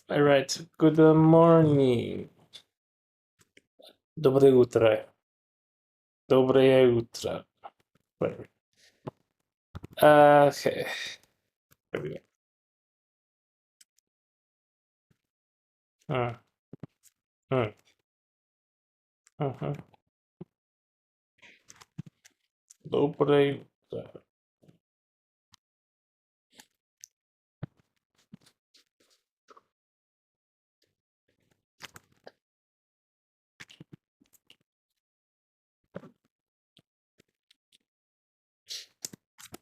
All right. Good morning. Dobre утро. Доброе утро. Whatever. Okay. Here we go. Mm, mm, mhm. Dobre утро.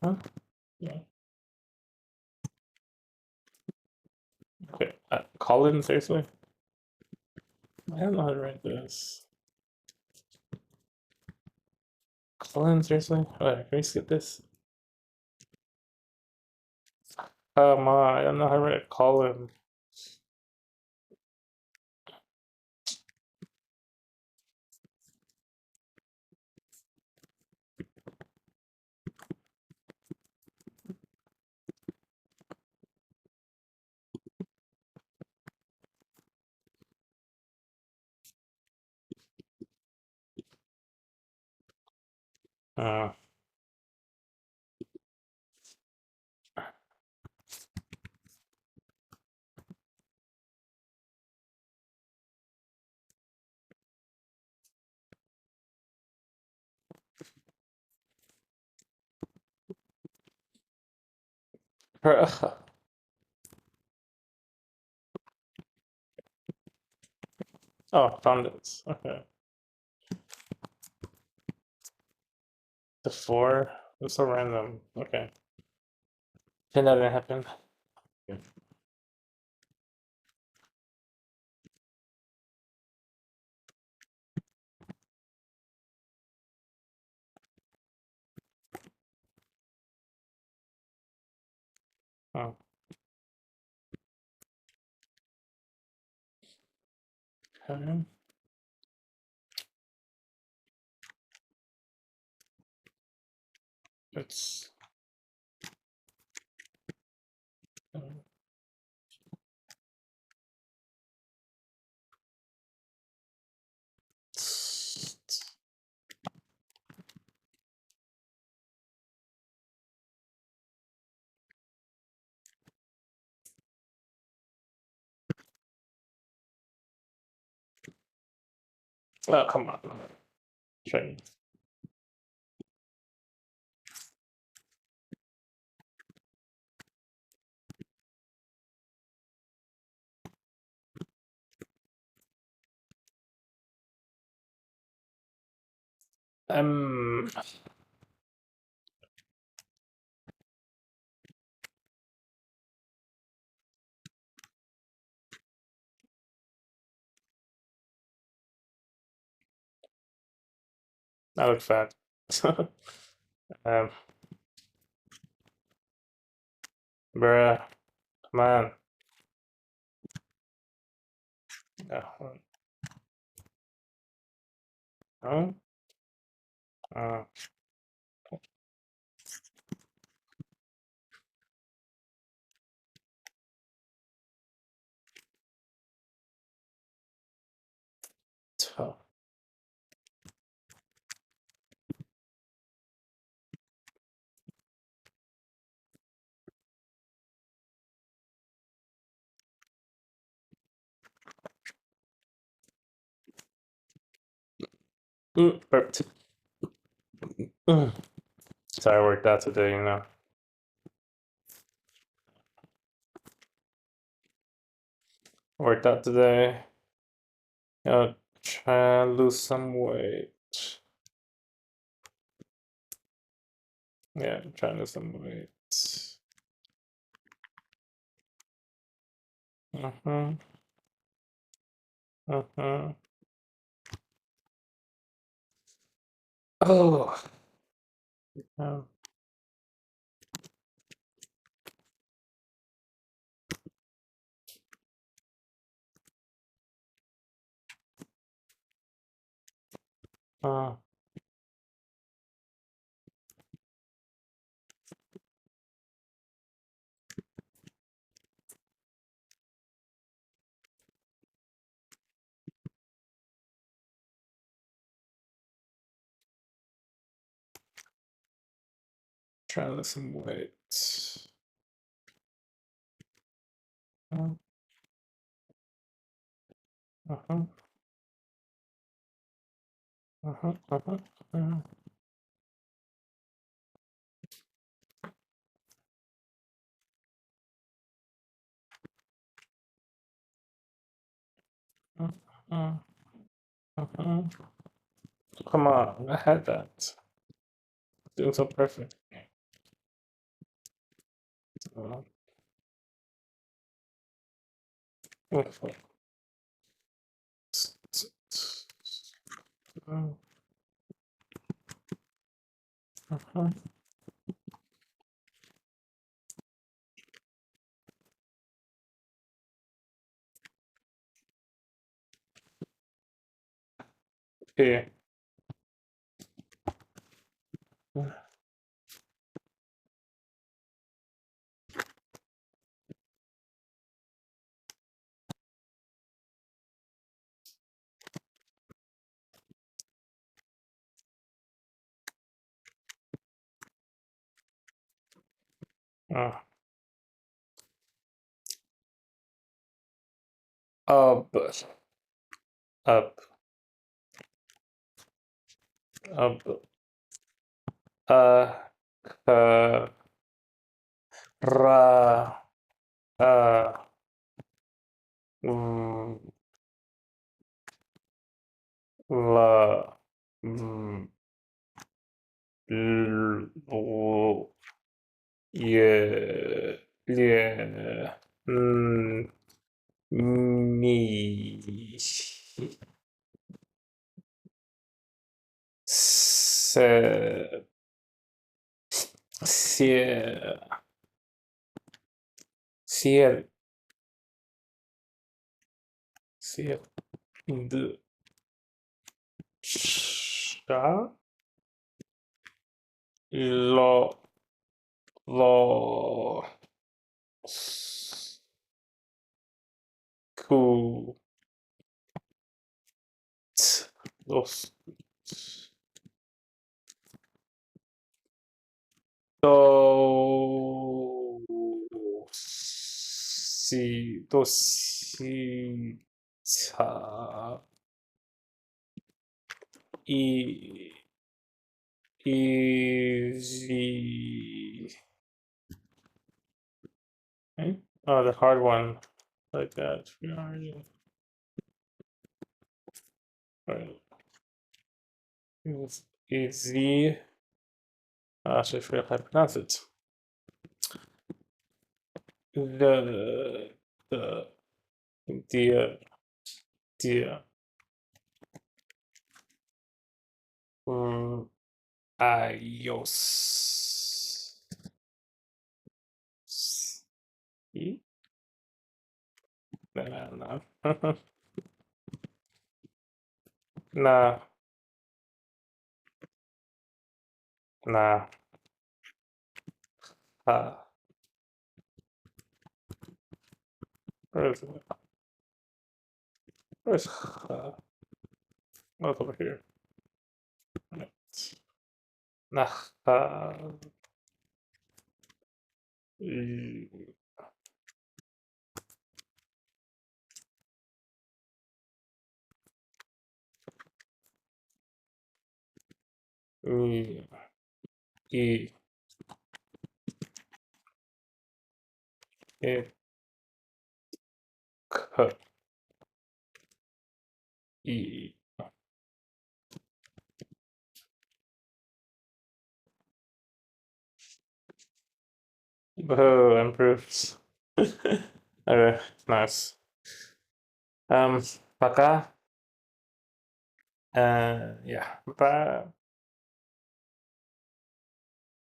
Huh? Yeah. Okay. Colin, seriously? I don't know how to write this. Colin, seriously? Wait, can we skip this? Come on, I don't know how to write Colin. Uh, oh, found it. Okay. The four? It's so random. Okay. Pretend that didn't happen. Yeah. Oh. Okay. It's oh, come on. Try. Um, I look fat. um, bruh, come on. Oh, oh, uh, tough. Burped. Sorry, I worked out today, you know. Worked out today. Try and lose some weight. Yeah, trying to lose some weight. Uh-huh. Uh-huh. Oh. Yeah. Uh, Try to lose some weight. Uh-huh. Uh-huh. Uh-huh. Uh-huh. Uh-huh. Uh-huh. Uh-huh. Come on, I had that. Doing so perfect. Uh, wonderful. Uh-huh. Okay. Uh, up, up, up, uh, uh, ra, mm, la, l, ye, lie, mi, se, sie, ciel, ciel, de, cha, lo, lo, cu, los, do, si, do, si, sa, e, easy. Okay. Oh, the hard one, like that. Right. Easy. Actually, I forgot how to pronounce it. The, the, dear, dear. Ios. See? No. Nah, nah. Where is it? Where's Oh, it's over here. Right. Nah. E, e, e, e, k, e. Oh, improved. Okay, nice. Пока. Yeah, bye.